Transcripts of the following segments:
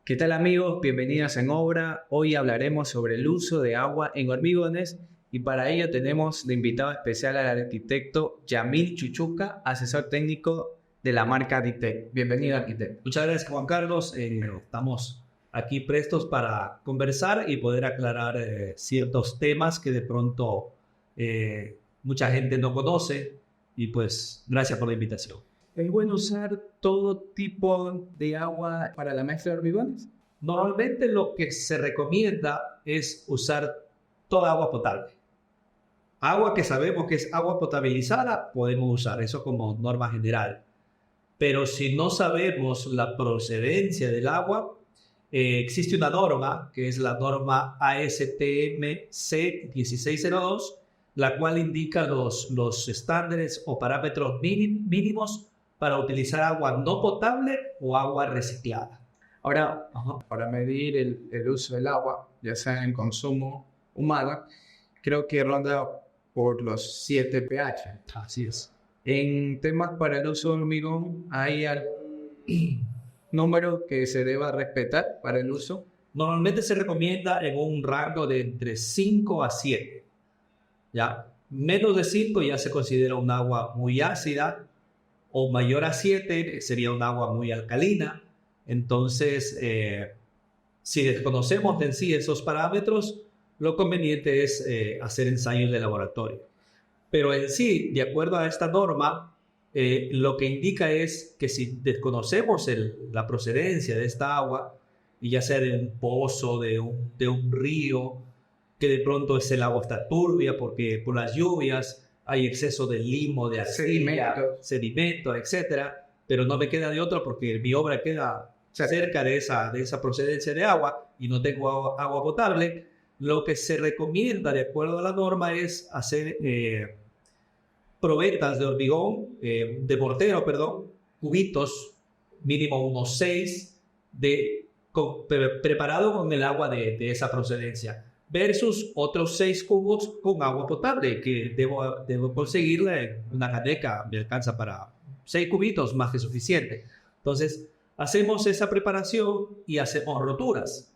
¿Qué tal amigos? Bienvenidos en Obra. Hoy hablaremos sobre el uso de agua en hormigones y para ello tenemos de invitado especial al arquitecto Yamil Chuchuca, asesor técnico de la marca Ditec. Bienvenido, arquitecto. Muchas gracias, Juan Carlos. Estamos aquí prestos para conversar y poder aclarar ciertos temas que de pronto mucha gente no conoce y pues gracias por la invitación. ¿Es bueno usar todo tipo de agua para la mezcla de hormigones? Normalmente lo que se recomienda es usar toda agua potable. Agua que sabemos que es agua potabilizada, podemos usar eso como norma general. Pero si no sabemos la procedencia del agua, existe una norma, que es la norma ASTM C1602, la cual indica los estándares o parámetros mínimos para utilizar agua no potable o agua reciclada. Ahora, para medir el uso del agua, ya sea en el consumo humano, creo que ronda por los 7 pH. Así es. En temas para el uso de hormigón, ¿hay algún número que se deba respetar para el uso? Normalmente se recomienda en un rango de entre 5 a 7. ¿Ya? Menos de 5 ya se considera un agua muy ácida, o mayor a 7 sería un agua muy alcalina. Entonces, si desconocemos en sí esos parámetros, lo conveniente es hacer ensayos de laboratorio. Pero en sí, de acuerdo a esta norma, lo que indica es que si desconocemos la procedencia de esta agua, y ya sea de un pozo, de un río, que de pronto el agua está turbia porque por las lluvias hay exceso de limo, de arcilla, sedimento, etc. Pero no me queda de otro porque mi obra queda cerca de esa procedencia de agua y no tengo agua potable. Lo que se recomienda de acuerdo a la norma es hacer probetas de hormigón, de mortero, perdón, cubitos, mínimo unos 6, preparado con el agua de esa procedencia, versus otros 6 cubos con agua potable, que debo conseguirla en una caneca, me alcanza para 6 cubitos, más que suficiente. Entonces, hacemos esa preparación y hacemos roturas.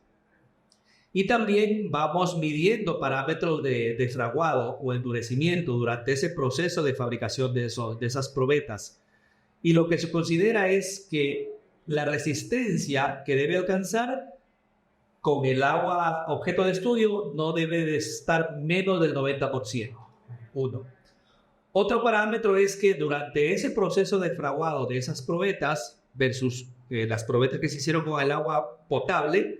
Y también vamos midiendo parámetros de fraguado o endurecimiento durante ese proceso de fabricación de esas probetas. Y lo que se considera es que la resistencia que debe alcanzar con el agua objeto de estudio no debe de estar menos del 90%. Uno. Otro parámetro es que durante ese proceso de fraguado de esas probetas versus las probetas que se hicieron con el agua potable,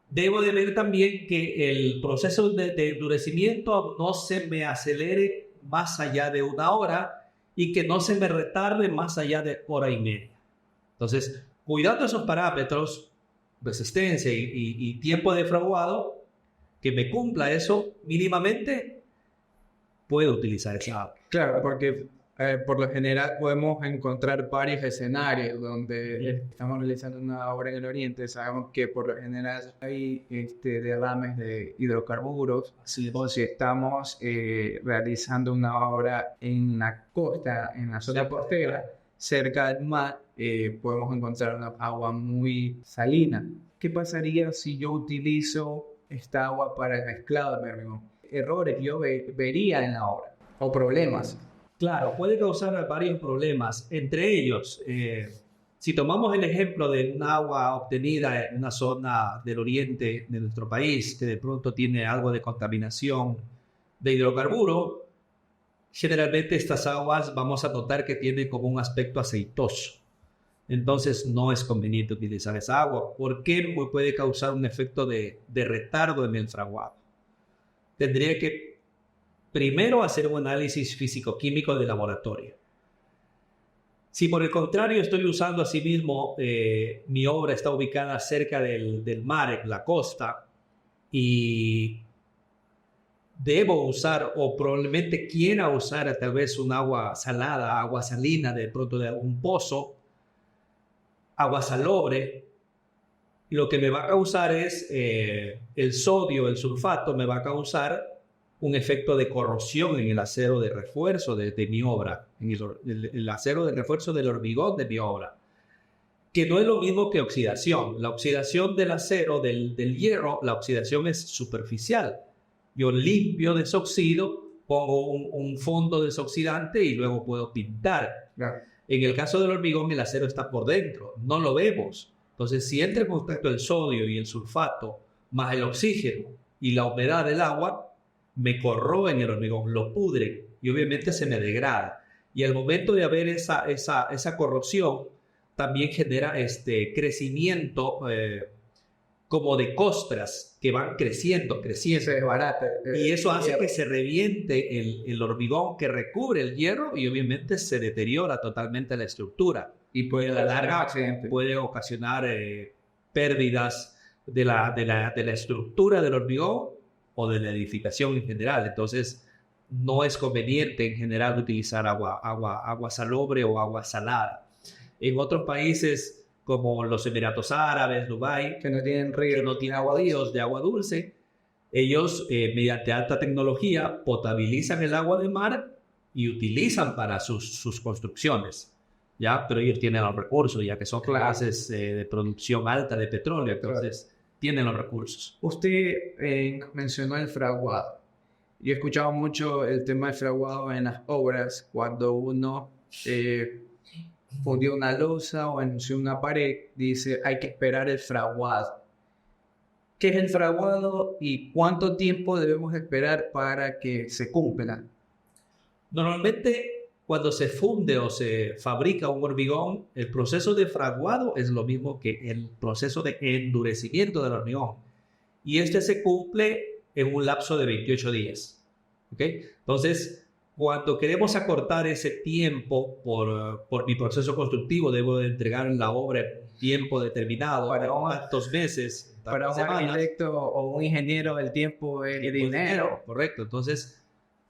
debo de ver también que el proceso de endurecimiento no se me acelere más allá de 1 hora y que no se me retarde más allá de 1 hora y media. Entonces, cuidando esos parámetros, resistencia y tiempo de fraguado, que me cumpla eso mínimamente, puedo utilizar esa agua. Claro, porque por lo general podemos encontrar varios escenarios donde estamos realizando una obra en el oriente. Sabemos que por lo general hay derrames de hidrocarburos. O si estamos realizando una obra en la costa, en la zona costera, cerca del mar, podemos encontrar una agua muy salina. ¿Qué pasaría si yo utilizo esta agua para el mezclado de hormigón? Errores yo vería en la obra o problemas. Claro, puede causar varios problemas. Entre ellos, si tomamos el ejemplo de un agua obtenida en una zona del oriente de nuestro país que de pronto tiene algo de contaminación de hidrocarburo, generalmente estas aguas vamos a notar que tienen como un aspecto aceitoso. Entonces no es conveniente utilizar esa agua porque puede causar un efecto de retardo en el fraguado. Tendría que primero hacer un análisis físico-químico de laboratorio. Si por el contrario estoy usando asimismo, mi obra está ubicada cerca del mar, en la costa, y debo usar o probablemente quiera usar tal vez un agua salada, agua salina de pronto de algún pozo, agua salobre, lo que me va a causar es el sodio, el sulfato, me va a causar un efecto de corrosión en el acero de refuerzo de mi obra, en el acero de refuerzo del hormigón de mi obra. que no es lo mismo que oxidación. La oxidación del acero, del hierro, la oxidación es superficial. Yo limpio, desoxido, pongo un fondo desoxidante y luego puedo pintar. Claro. En el caso del hormigón, el acero está por dentro, no lo vemos. Entonces, si entra en contacto el sodio y el sulfato, más el oxígeno y la humedad del agua, me corroen el hormigón, lo pudren y obviamente se me degrada. Y al momento de haber esa corrosión, también genera crecimiento como de costras que van creciendo. Se desbarata. Y eso hace que se reviente el hormigón que recubre el hierro y obviamente se deteriora totalmente la estructura. Y a la larga puede ocasionar pérdidas de la estructura del hormigón o de la edificación en general. Entonces, no es conveniente en general utilizar agua salobre o agua salada. En otros países como los Emiratos Árabes, Dubái, que no tienen ríos, que no tienen ríos de agua dulce, ellos mediante alta tecnología potabilizan el agua de mar y utilizan para sus construcciones, ¿ya? Pero ellos tienen los recursos, ya que son clases de producción alta de petróleo, entonces tienen los recursos. Usted mencionó el fraguado. Yo he escuchado mucho el tema del fraguado en las obras, cuando uno fundió una losa o enunció una pared, dice hay que esperar el fraguado. ¿Qué es el fraguado y cuánto tiempo debemos esperar para que se cumpla? Normalmente, cuando se funde o se fabrica un hormigón, el proceso de fraguado es lo mismo que el proceso de endurecimiento del hormigón. Y este se cumple en un lapso de 28 días. ¿Okay? Entonces, cuando queremos acortar ese tiempo por mi proceso constructivo, debo de entregar la obra en tiempo determinado, para tantos meses. Para un arquitecto o un ingeniero, el tiempo es dinero. Correcto. Entonces,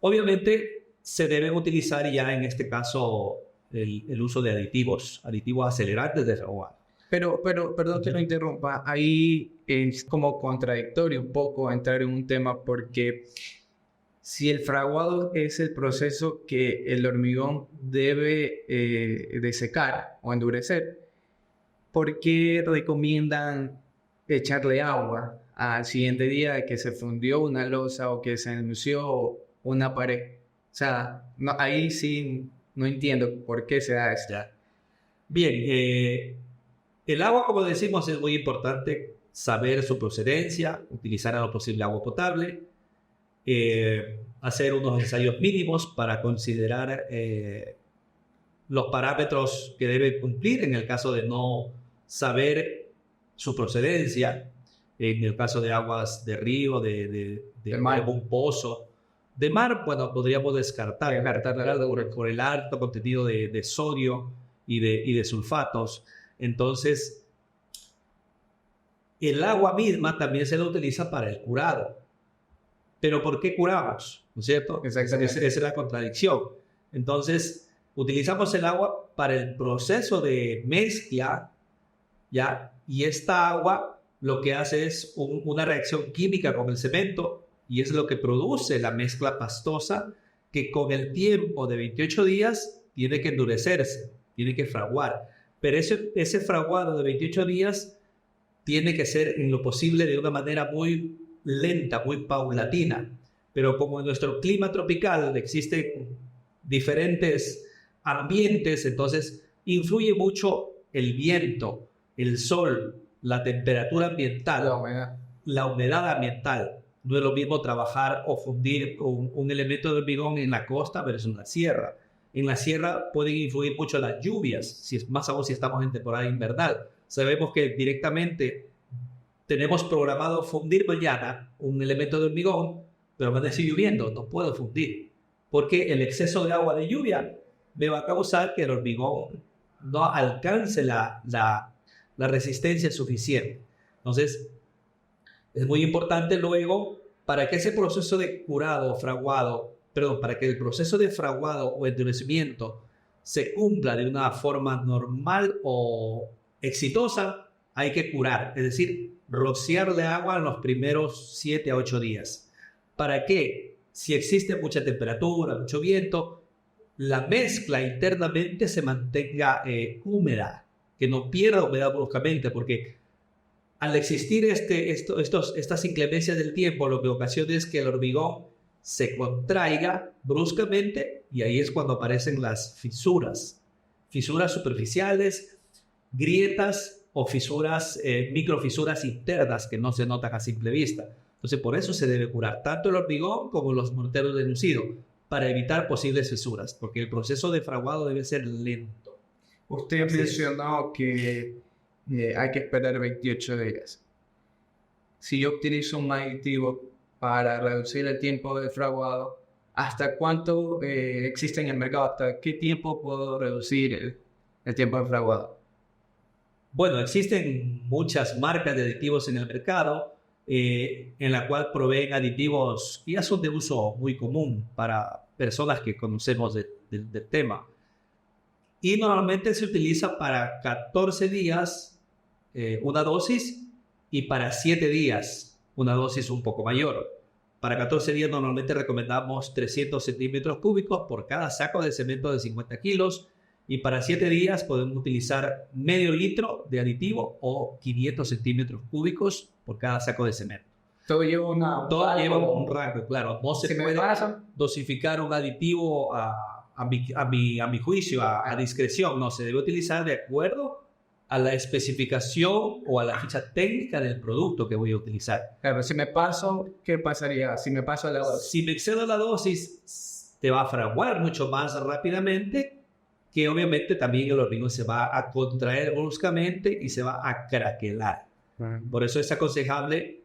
obviamente, se deben utilizar ya en este caso el uso de aditivos acelerantes de fraguado. Pero, perdón que lo interrumpa, ahí es como contradictorio un poco entrar en un tema porque si el fraguado es el proceso que el hormigón debe de secar o endurecer, ¿por qué recomiendan echarle agua al siguiente día de que se fundió una losa o que se enunció una pared? O sea, no, ahí sí no entiendo por qué se da esto. Bien, el agua, como decimos, es muy importante saber su procedencia, utilizar a lo posible agua potable, hacer unos ensayos mínimos para considerar los parámetros que debe cumplir en el caso de no saber su procedencia, en el caso de aguas de río, de algún pozo. De mar, bueno, podríamos descartar por el alto contenido de sodio y de sulfatos. Entonces, el agua misma también se la utiliza para el curado. Pero ¿por qué curamos? ¿No es cierto? Exactamente. Esa es la contradicción. Entonces, utilizamos el agua para el proceso de mezcla, ¿ya? Y esta agua lo que hace es una reacción química con el cemento y es lo que produce la mezcla pastosa que con el tiempo de 28 días tiene que endurecerse, tiene que fraguar. Pero ese fraguado de 28 días tiene que ser en lo posible de una manera muy lenta, muy paulatina. Pero como en nuestro clima tropical existen diferentes ambientes, entonces influye mucho el viento, el sol, la temperatura ambiental, la humedad ambiental. No es lo mismo trabajar o fundir un elemento de hormigón en la costa versus en la sierra. En la sierra pueden influir mucho las lluvias, más aún si estamos en temporada invernal. Sabemos que directamente tenemos programado fundir mañana un elemento de hormigón, pero va a decir lloviendo, no puedo fundir, porque el exceso de agua de lluvia me va a causar que el hormigón no alcance la resistencia suficiente. Entonces, es muy importante luego, para que ese proceso de curado, para que el proceso de fraguado o endurecimiento se cumpla de una forma normal o exitosa, hay que curar, es decir, rociarle agua en los primeros 7 a 8 días. ¿Para qué? Si existe mucha temperatura, mucho viento, la mezcla internamente se mantenga húmeda, que no pierda humedad bruscamente, porque al existir estas inclemencias del tiempo, lo que ocasiona es que el hormigón se contraiga bruscamente y ahí es cuando aparecen las fisuras superficiales, grietas o microfisuras internas que no se notan a simple vista. Entonces, por eso se debe curar tanto el hormigón como los morteros de enuncido, para evitar posibles fisuras, porque el proceso de fraguado debe ser lento. Usted mencionó que hay que esperar 28 días. Si yo utilizo un aditivo para reducir el tiempo de fraguado, ¿hasta cuánto existe en el mercado? ¿Hasta qué tiempo puedo reducir el tiempo de fraguado? Bueno, existen muchas marcas de aditivos en el mercado, en la cual proveen aditivos que ya son de uso muy común para personas que conocemos del tema. Y normalmente se utiliza para 14 días una dosis y para 7 días una dosis un poco mayor. Para 14 días normalmente recomendamos 300 centímetros cúbicos por cada saco de cemento de 50 kilos y para 7 días podemos utilizar medio litro de aditivo o 500 centímetros cúbicos por cada saco de cemento. Todo lleva un rango, claro. No se puede dosificar un aditivo a mi juicio, a discreción. No, se debe utilizar de acuerdo a la especificación o a la ficha técnica del producto que voy a utilizar. Claro, si me paso, ¿qué pasaría? Si me paso la dosis. Si me excedo la dosis, te va a fraguar mucho más rápidamente, que obviamente también el hormigón se va a contraer bruscamente y se va a craquelar. Por eso es aconsejable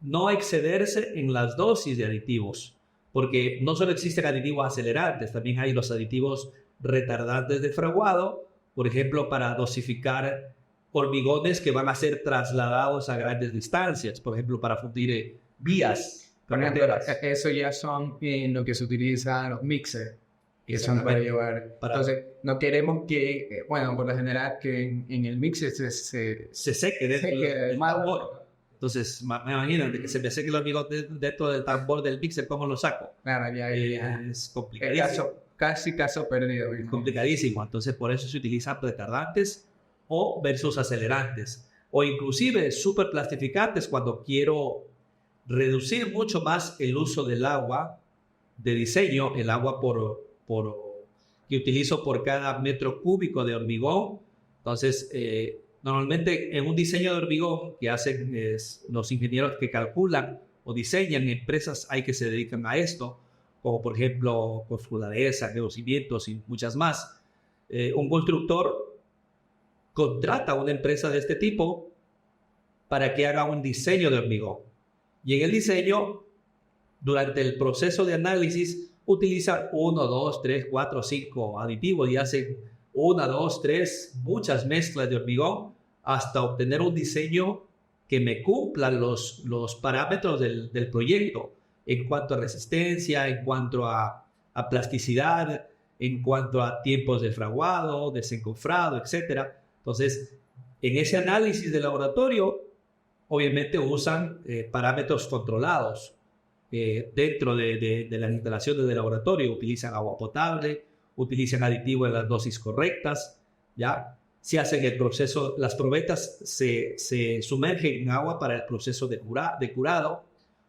no excederse en las dosis de aditivos, porque no solo existen aditivos acelerantes, también hay los aditivos retardantes de fraguado, por ejemplo, para dosificar hormigones que van a ser trasladados a grandes distancias, por ejemplo, para fundir vías. Por ejemplo, eso ya son en lo que se utilizan los mixers. Que son para llevar. Entonces, no queremos que, bueno, por lo general, que en el mixer se seque dentro del tambor. Entonces, imagínate que se me seque el hormigón dentro del tambor del mixer, ¿cómo lo saco? Claro, ya. Es complicadísimo. Casi caso perdido. Es complicadísimo. Entonces, por eso se utilizan retardantes o versus acelerantes. O inclusive superplastificantes cuando quiero reducir mucho más el uso del agua de diseño, el agua que utilizo por cada metro cúbico de hormigón. Entonces, normalmente en un diseño de hormigón que hacen los ingenieros que calculan o diseñan empresas hay que se dedican a esto, como por ejemplo Construdadesa, Geocimientos y muchas más. Un constructor contrata a una empresa de este tipo para que haga un diseño de hormigón. Y en el diseño, durante el proceso de análisis, utiliza 1, 2, 3, 4, 5 aditivos y hacen 1, 2, 3, muchas mezclas de hormigón hasta obtener un diseño que me cumpla los parámetros del proyecto en cuanto a resistencia, en cuanto a plasticidad, en cuanto a tiempos de fraguado, desencofrado, etc. Entonces, en ese análisis de laboratorio, obviamente usan parámetros controlados. Dentro de las instalaciones de laboratorio utilizan agua potable, utilizan aditivos en las dosis correctas, ¿ya? Se hacen el proceso, las probetas se sumergen en agua para el proceso de curado,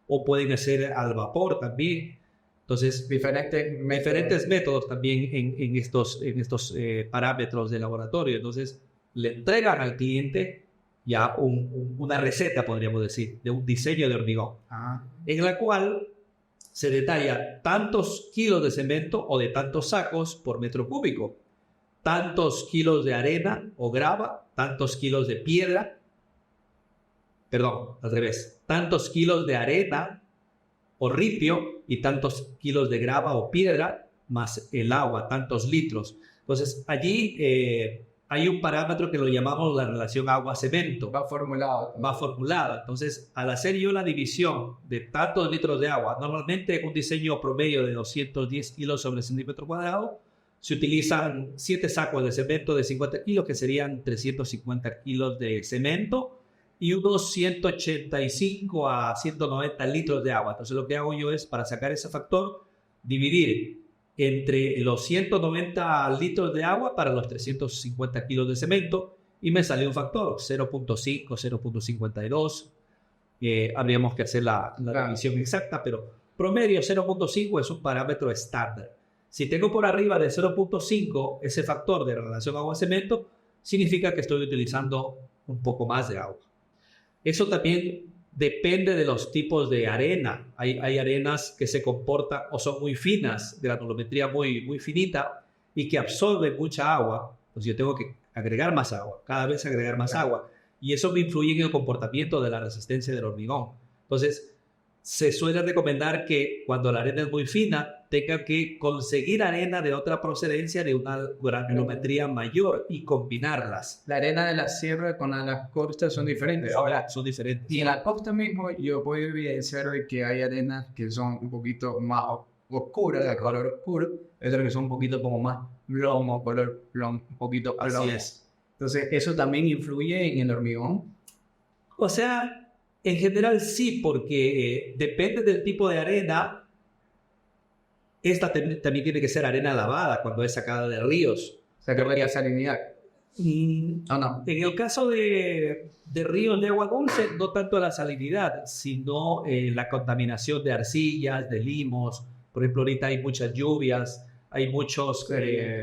o pueden hacer al vapor también. Entonces, diferentes métodos también en estos parámetros de laboratorio. Entonces, le entregan al cliente ya una receta, podríamos decir, de un diseño de hormigón, en la cual se detalla tantos kilos de cemento o de tantos sacos por metro cúbico, tantos kilos de arena o grava, tantos kilos de piedra, al revés, tantos kilos de arena o ripio y tantos kilos de grava o piedra, más el agua, tantos litros. Entonces, allí hay un parámetro que lo llamamos la relación agua-cemento. Va formulado. Entonces, al hacer yo la división de tantos litros de agua, normalmente un diseño promedio de 210 kilos sobre centímetro cuadrado, se utilizan 7 sacos de cemento de 50 kilos, que serían 350 kilos de cemento, y unos 185 a 190 litros de agua. Entonces, lo que hago yo es, para sacar ese factor, dividir entre los 190 litros de agua para los 350 kilos de cemento y me salió un factor 0.5, 0.52. Habríamos que hacer la división exacta, pero promedio 0.5 es un parámetro estándar. Si tengo por arriba de 0.5 ese factor de relación agua-cemento, significa que estoy utilizando un poco más de agua. Eso también depende de los tipos de arena. Hay arenas que se comportan o son muy finas, de granulometría muy finita y que absorben mucha agua. Pues yo tengo que agregar más agua, cada vez agregar más agua. Y eso me influye en el comportamiento de la resistencia del hormigón. Entonces, se suele recomendar que cuando la arena es muy fina, tenga que conseguir arena de otra procedencia de una granulometría mayor y combinarlas. La arena de la sierra con las costas son diferentes. Ahora, son diferentes. Y en la costa mismo yo puedo evidenciar que hay arenas que son un poquito más oscuras, de color oscuro, otras que son un poquito como más plomo, color plomo, un poquito plomo. Así es. Entonces, ¿eso también influye en el hormigón? O sea, en general sí, porque depende del tipo de arena. Esta también tiene que ser arena lavada cuando es sacada de ríos. O sea, que vaya salinidad. No. En el caso de ríos de agua dulce, no tanto la salinidad, sino la contaminación de arcillas, de limos. Por ejemplo, ahorita hay muchas lluvias, hay muchos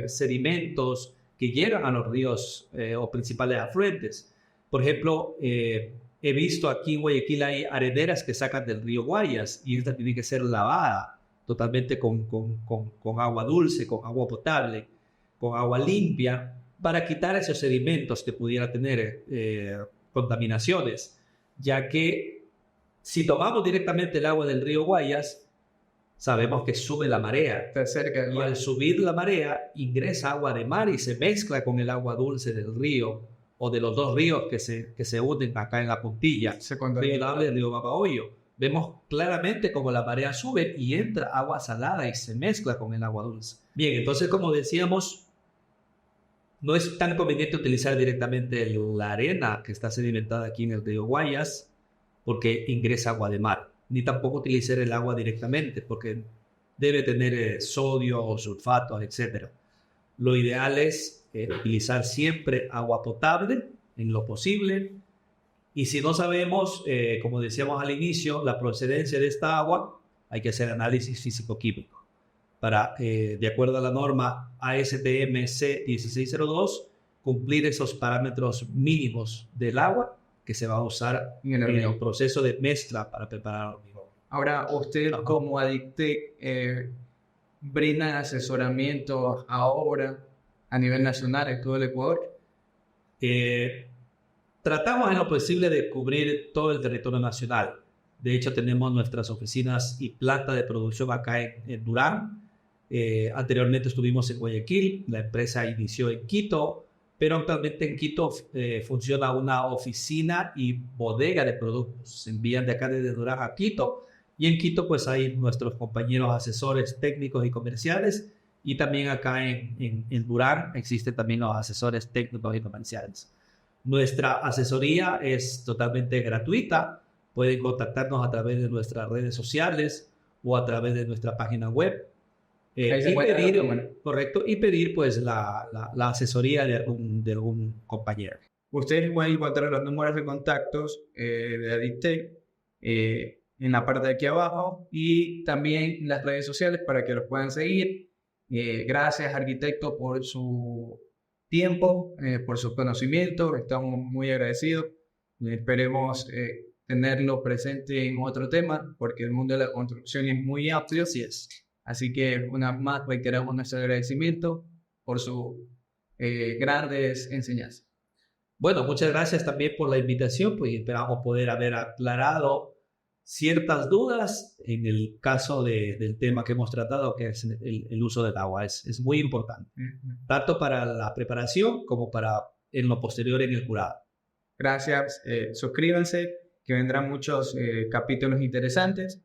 sedimentos que llegan a los ríos o principales afluentes. Por ejemplo, he visto aquí en Guayaquil hay areneras que sacan del río Guayas y esta tiene que ser lavada totalmente con agua dulce, con agua potable, con agua limpia, para quitar esos sedimentos que pudiera tener contaminaciones, ya que si tomamos directamente el agua del río Guayas, sabemos que sube la marea. Está cerca del y mar. al subir la marea, ingresa agua de mar y se mezcla con el agua dulce del río o de los dos ríos que se unen acá en la puntilla, Río Nable y Río Babahoyo. Vemos claramente cómo la marea sube y entra agua salada y se mezcla con el agua dulce. Bien, entonces como decíamos, no es tan conveniente utilizar directamente la arena que está sedimentada aquí en el río Guayas porque ingresa agua de mar. Ni tampoco utilizar el agua directamente porque debe tener sodio o sulfatos, etc. Lo ideal es utilizar siempre agua potable en lo posible. Y si no sabemos, como decíamos al inicio, la procedencia de esta agua, hay que hacer análisis físico-químico para, de acuerdo a la norma ASTM C1602, cumplir esos parámetros mínimos del agua que se va a usar en el proceso de mezcla para preparar el hormigón. Ahora, usted como Adictec brinda asesoramiento ahora a nivel nacional en todo el Ecuador. Tratamos en lo posible de cubrir todo el territorio nacional. De hecho, tenemos nuestras oficinas y planta de producción acá en Durán. Anteriormente estuvimos en Guayaquil, la empresa inició en Quito, pero actualmente en Quito funciona una oficina y bodega de productos. Se envían de acá desde Durán a Quito y en Quito pues hay nuestros compañeros asesores técnicos y comerciales y también acá en Durán existen también los asesores técnicos y comerciales. Nuestra asesoría es totalmente gratuita. Pueden contactarnos a través de nuestras redes sociales o a través de nuestra página web. Y pedir pues la asesoría de algún compañero. Ustedes pueden encontrar los números de contactos de Adictec en la parte de aquí abajo y también las redes sociales para que los puedan seguir. Gracias, arquitecto, por su tiempo, por su conocimiento. Estamos muy agradecidos. Esperemos tenerlo presente en otro tema porque el mundo de la construcción es muy amplio. Así que una vez más reiteramos nuestro agradecimiento por sus grandes enseñanzas. Bueno, muchas gracias también por la invitación, pues esperamos poder haber aclarado ciertas dudas en el caso del tema que hemos tratado, que es el uso del agua. Es muy importante, tanto para la preparación como para en lo posterior en el curado. Gracias, suscríbanse, que vendrán muchos capítulos interesantes.